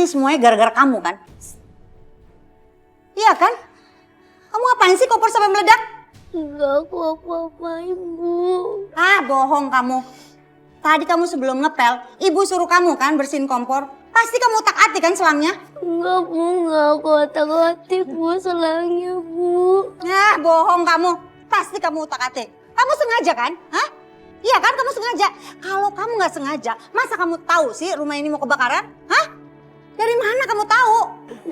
Ini semuanya gara-gara kamu kan? Iya kan? Kamu ngapain sih kompor sampai meledak? Enggak, aku apa-apain, Bu. Ah, bohong kamu. Tadi kamu sebelum ngepel, ibu suruh kamu kan bersihin kompor. Pasti kamu utak-atik kan selangnya? Enggak, Bu. Enggak aku otak-atik, Bu. Selangnya, Bu. Nah, bohong kamu. Pasti kamu utak-atik. Kamu sengaja kan? Hah? Iya kan kamu sengaja? Kalau kamu nggak sengaja, masa kamu tahu sih rumah ini mau kebakaran? Hah? Dari mana kamu tahu?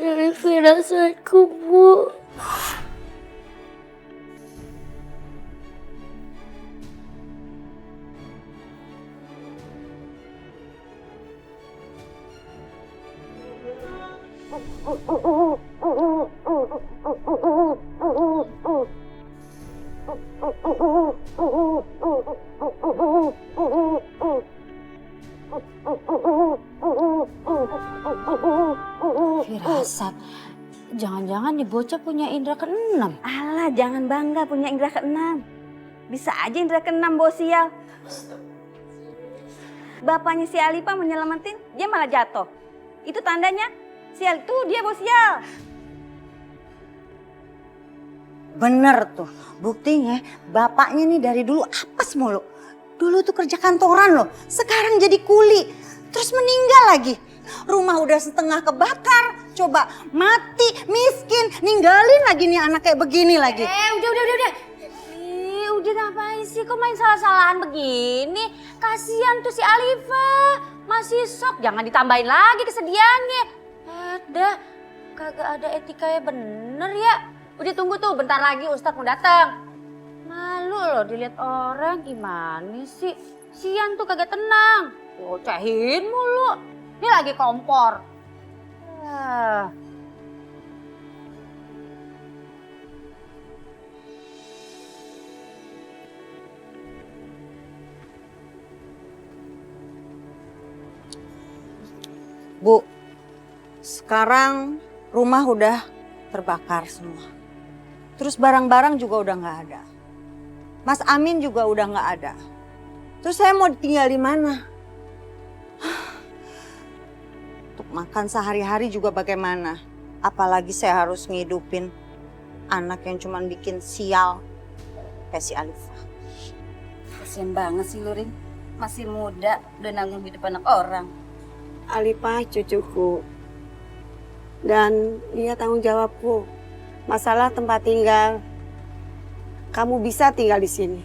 Dari firasatku, Bu. Firasat. Jangan-jangan nih bocah punya indera keenam. Alah, jangan bangga punya indera keenam. Bisa aja indera keenam, Bos sial. Bapaknya si Alifa menyelamatin, dia malah jatuh. Itu tandanya sial itu dia, Bos sial. Bener tuh, buktinya bapaknya nih dari dulu apes mulu. Dulu tuh kerja kantoran loh, sekarang jadi kuli. Terus meninggal lagi. Rumah udah setengah kebakar, coba mati, miskin, ninggalin lagi nih anak kayak begini lagi. Udah. Udah ngapain sih? Kok main salah-salahan begini? Kasihan tuh si Alifa. Masih sok, jangan ditambahin lagi kesedihannya. Dah, kagak ada etikanya bener ya. Udah tunggu tuh, bentar lagi Ustadz mau datang. Malu loh dilihat orang, gimana sih? Sian tuh kagak tenang. Bocahin mulu. Ini lagi kompor. Bu, sekarang rumah udah terbakar semua. Terus barang-barang juga udah nggak ada. Mas Amin juga udah nggak ada. Terus saya mau tinggal di mana? Untuk makan sehari-hari juga bagaimana? Apalagi saya harus ngidupin anak yang cuma bikin sial kayak si Alifa. Kasian banget sih lu, Rin. Masih muda, udah nanggung hidup anak orang. Alifa cucuku. Dan dia tanggung jawabku. Masalah tempat tinggal, kamu bisa tinggal di sini.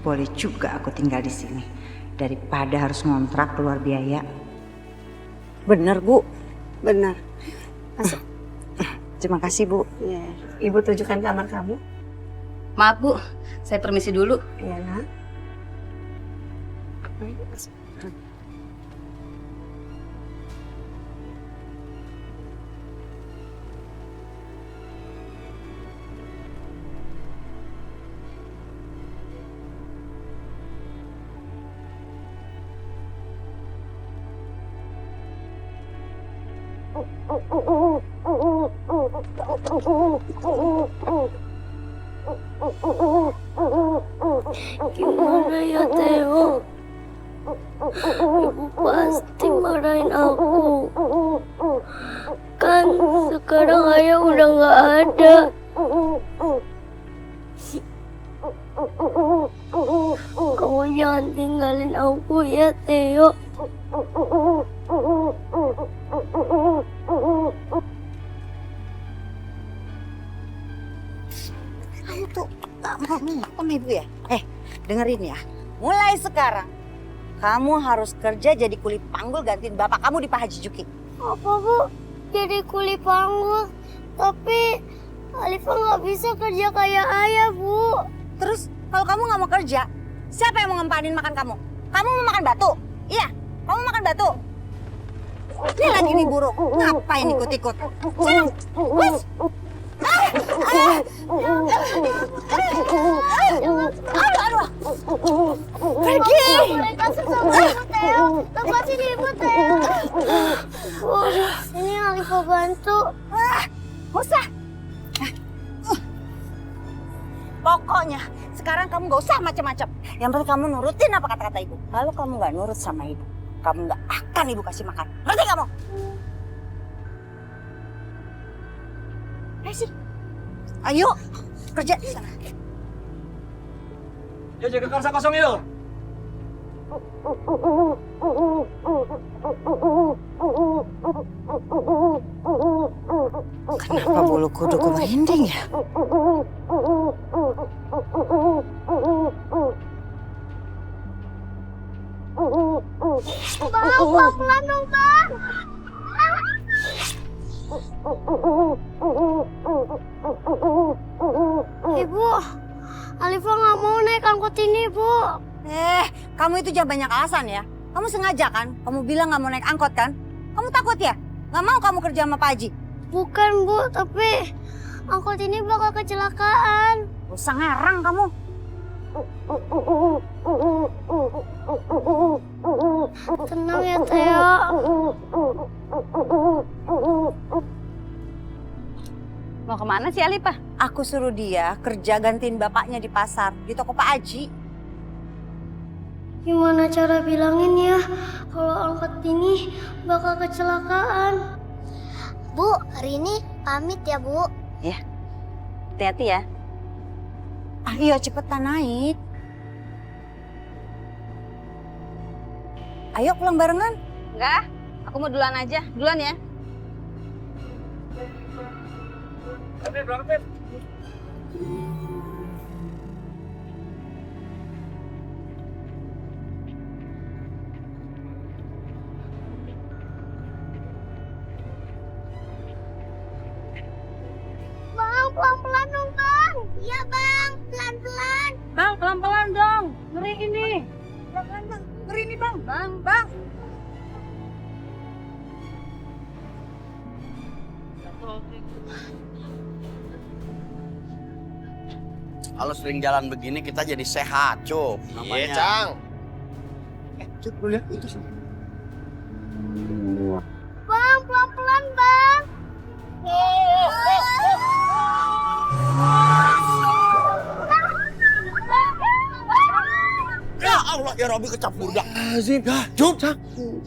Boleh juga aku tinggal di sini daripada harus ngontrak keluar biaya. Bener, Bu. Benar. Masuk. Terima kasih, Bu. Ya. Ibu tunjukkan kamar kamu. Maaf, Bu. Saya permisi dulu. Iya, nak. Masuk. Gimana ya, Theo? Ibu pasti marahin aku. Kan sekarang ayah udah nggak ada. Kamu jangan tinggalin aku ya, Theo. Kamu tuh gak mau sama Ibu ya? Dengerin ya. Mulai sekarang kamu harus kerja jadi kuli panggul gantiin bapak kamu di Pak Haji Juki. Apa, Bu? Jadi kuli panggul. Tapi Alifa nggak bisa kerja kayak ayah, Bu. Terus kalau kamu nggak mau kerja, siapa yang mau ngempanin makan kamu? Kamu mau makan batu? Iya, kamu makan batu. Ini lagi nih burung, ngapain ikut-ikut? Sana, wes. Aduh. Pergi. Kasih sama Ibu, Theo. Lepasin Ibu, Theo. Ini Alifa bantu. Nggak usah. Pokoknya sekarang kamu gak usah macam-macam. Yang penting kamu nurutin apa kata-kata ibu. Kalau kamu gak nurut sama ibu, kamu gak akan ibu kasih makan. Ngerti kamu? Ayo sih. Ayo kerja di sana. Yo jaga kamsa kosong yo. Kenapa bulu kuduku merinding ya? Bang, pelan-pelan dong, Bang. Ibu, Alifa nggak mau naik angkot ini, Bu. Kamu itu jangan banyak alasan ya. Kamu sengaja kan? Kamu bilang gak mau naik angkot kan? Kamu takut ya? Gak mau kamu kerja sama Pak Haji? Bukan, Bu, tapi angkot ini bakal kecelakaan. Gak usah ngarang kamu. Tenang ya, Teo. Mau kemana sih Alifa? Aku suruh dia kerja gantiin bapaknya di pasar, di toko Pak Haji. Gimana cara bilangin ya kalau angkot ini bakal kecelakaan? Bu, hari ini pamit ya, Bu. Hati-hati ya. Ayo cepetan naik. Ayo pulang barengan. Enggak, aku mau duluan aja. Duluan ya. Bang, pelan-pelan dong, Bang. Iya, Bang. Pelan-pelan. Bang, pelan-pelan dong. Ngeri ini. Pelan-pelan bang. Ngeri ini bang. Bang. Kalau sering jalan begini kita jadi sehat, Cuk. Iya, Cang. Cuk, lu lihat itu sih. Bang, pelan-pelan, Bang. Ya Allah, ya Robi kecapur dah. Azim, Cuk, Cang.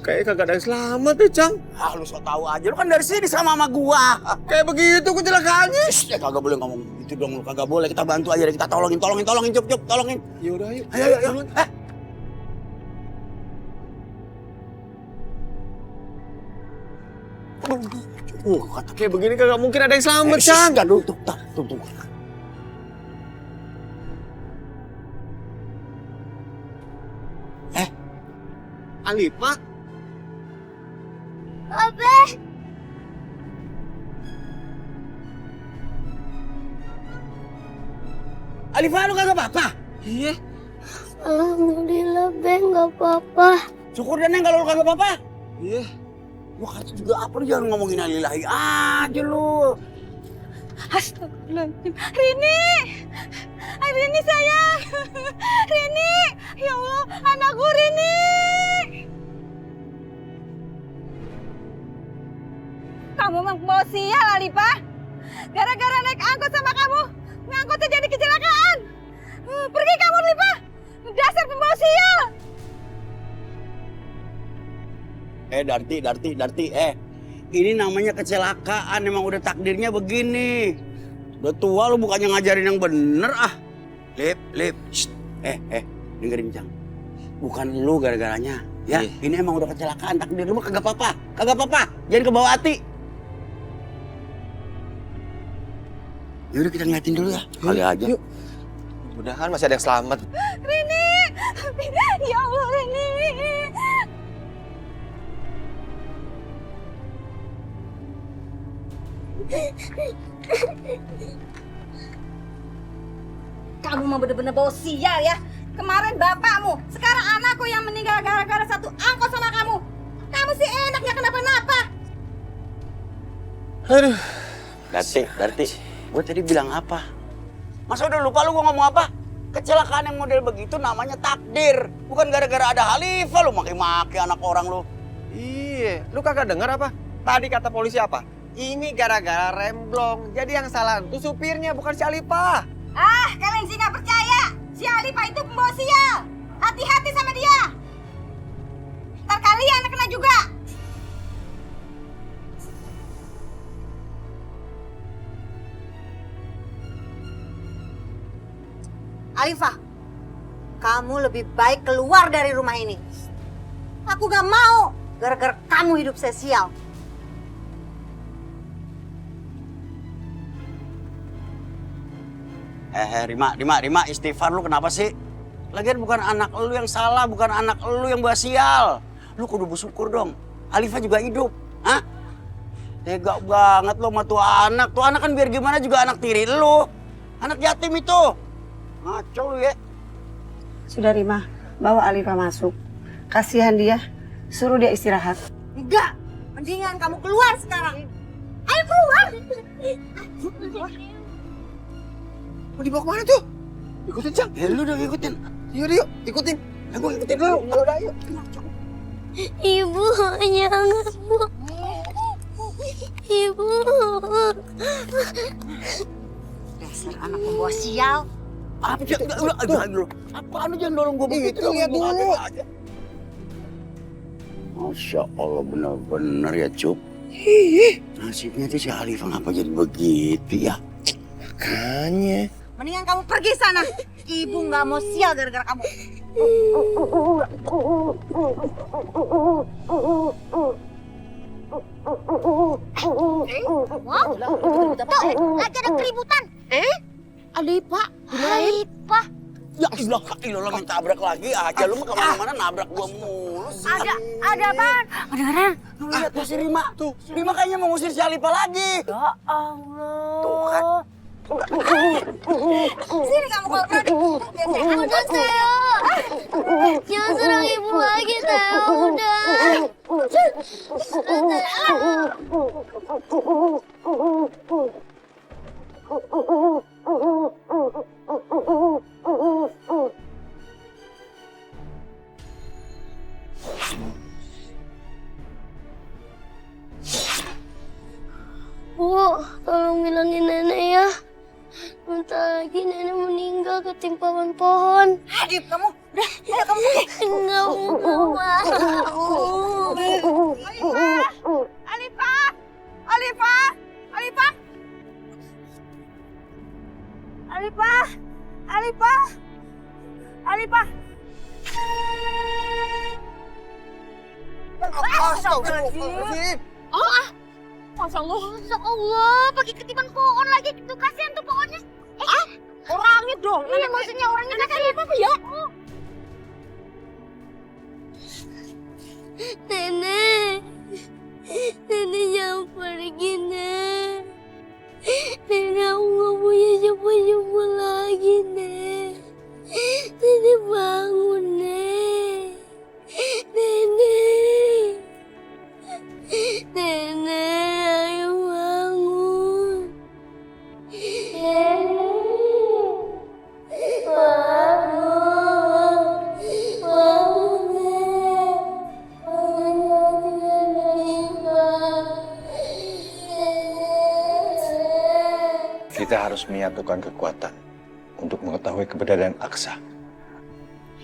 Kayak kagak ada yang selamat ya, Cang. Ah, lu so tahu aja, lu kan dari sini sama gua. Kayak begitu kecelakaannya. Ya kagak boleh ngomong gitu dong, lu kagak boleh. Kita bantu aja deh, kita tolongin, Cuk, tolongin. Ya udah, ayo. Ayo. Kata kayak begini kagak mungkin ada yang selamat, Cang. Enggak dulu, tuh. Alifa, Abe. Alifa, lu kagak apa-apa? iya. Alhamdulillah, Bang, nggak apa-apa. Syukur deh, Neng, kalau lu kagak apa-apa. Iya. Lu kata juga apa, lu jangan ngomongin alilahi aja lu. Astagfirullahaladzim. Rini sayang. Rini, ya Allah, anakku Rini. Kamu membawa sial, Alifa. Gara-gara naik angkot sama kamu, ngangkotnya jadi kecelakaan. Pergi kamu, Alifa. Dasar pembawa sial. Darti. Ini namanya kecelakaan, emang udah takdirnya begini. Udah tua lu bukannya ngajarin yang bener ah. Lip. Shh. Dengerin, Cang. Bukan lu gara-garanya. Ya, ini emang udah kecelakaan, takdir lu mah kagak apa-apa. Jangan kebawa hati. Yaudah kita ngeliatin dulu ya. Kali aja. Yuk. Mudah-mudahan masih ada yang selamat. Rini. Ya Allah, Rini. Kamu mau bener-bener bawa sial ya. Kemarin bapakmu, sekarang anakku yang meninggal gara-gara satu angkot sama kamu. Kamu sih enaknya kenapa-napa. Aduh. Darti. Gue tadi bilang apa? Masa udah lupa lu gua ngomong apa? Kecelakaan yang model begitu namanya takdir. Bukan gara-gara ada Halifah lu maki-maki anak orang lu. Iya, lu kagak dengar apa? Tadi kata polisi apa? Ini gara-gara remblong. Jadi yang salah itu supirnya bukan si Alifa. Ah, kalian sih nggak percaya. Si Alifah itu pembawa sial. Hati-hati sama dia. Ntar kalian kena juga. Alifah, kamu lebih baik keluar dari rumah ini. Aku gak mau gara-gara kamu hidup sesial. Rima, istighfar lu kenapa sih? Lagian bukan anak lu yang salah, bukan anak lu yang basial. Lu kudu bersyukur dong. Alifah juga hidup, hah? Tega banget lo sama tuh anak. Tuh anak kan biar gimana juga anak tiri lu. Anak yatim itu. Ngaco lu ya. Sudah Rima, bawa Alifah masuk. Kasihan dia, suruh dia istirahat. Enggak, mendingan kamu keluar sekarang. Ayo keluar. Mau dibawa kemana tuh? Ikutin, Cang. Ya lu udah ngikutin. Yuk, ikutin. Gue ikutin dulu. Udah, yuk. Ibu, jangan Bu. Ibu. Dasar anak pembawa sial. Apa sih? Jangan dulu. Apaan lu jangan dorong gue begitu? Itu lihat Gua dulu. kaget aja. Masya Allah benar-benar ya Cup. Nasibnya tuh si Alifah ngapa jadi begitu ya? Makanya. Mendingan kamu pergi sana. Ibu nggak mau sial gara-gara kamu. Lagi ada keributan. Alifah, Alifah. Ya ilah main tabrak lagi aja. Lu mah kemana-mana nabrak gua mulu sih. ada apaan? Beneran? Lu lihat tuh si Rima. Tuh, Rima kayaknya mau ngusir si Alifah lagi. Ya Allah. Tuh kan. Sini kamu kalau berani. Udah Teo. Jangan serang ibu lagi Teo. Udah. Bu, tolong bilangin nenek ya. Bentar lagi nenek meninggal ketimpa pohon. Adip kamu. Udah, ayo kamu pergi. Enggak mau. Alifah! Alifah! Alifah! Alifah! Alifah! Alifah! Astagfirullahaladzim. Masya Allah, pakai ketiban pohon lagi. Tuh kasihan tuh pohonnya. Orangnya dong. Iya, maksudnya orangnya kasihan apa ya? Nenek, nenek jangan pergi, Nek. Nenek, aku gak punya siapa-siapa lagi, Nek. Nenek bangun, Nek. Nenek. Nenek, ayo bangun. Nenek. Kita harus menyatukan kekuatan untuk mengetahui keberadaan Aksa.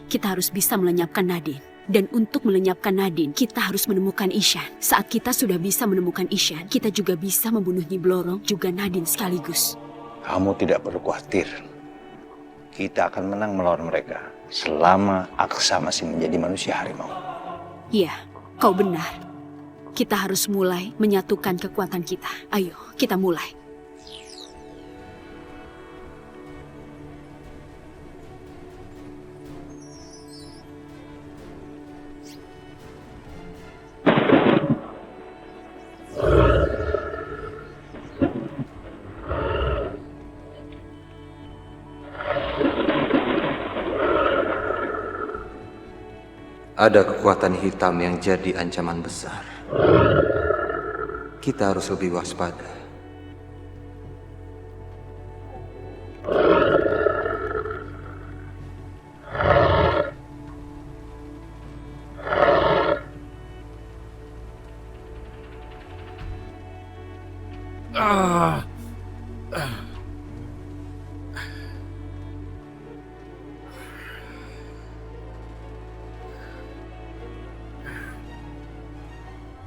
Kita harus bisa melenyapkan Nadine. Dan untuk melenyapkan Nadine, kita harus menemukan Ishan. Saat kita sudah bisa menemukan Ishan, kita juga bisa membunuh Nyi Blorong, juga Nadine sekaligus. Kamu tidak perlu khawatir. Kita akan menang melawan mereka selama Aksa masih menjadi manusia harimau. Iya, kau benar. Kita harus mulai menyatukan kekuatan kita. Ayo, kita mulai. Ada kekuatan hitam yang jadi ancaman besar. Kita harus lebih waspada.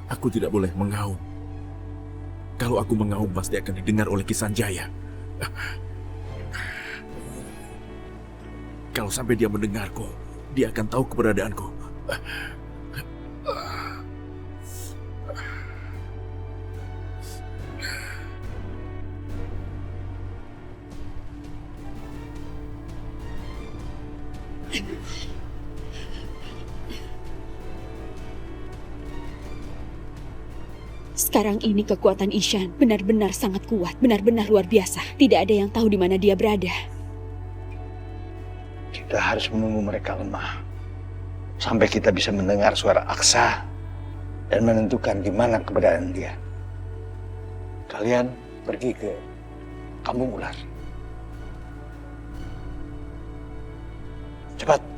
Aku tidak boleh mengaum. Kalau aku mengaum pasti akan didengar oleh Kisanjaya. Kalau sampai dia mendengarku, dia akan tahu keberadaanku. Sekarang ini kekuatan Ishan benar-benar sangat kuat, benar-benar luar biasa. Tidak ada yang tahu di mana dia berada. Kita harus menunggu mereka lemah. Sampai kita bisa mendengar suara Aksa dan menentukan di mana keberadaan dia. Kalian pergi ke Kampung Ular. Cepat.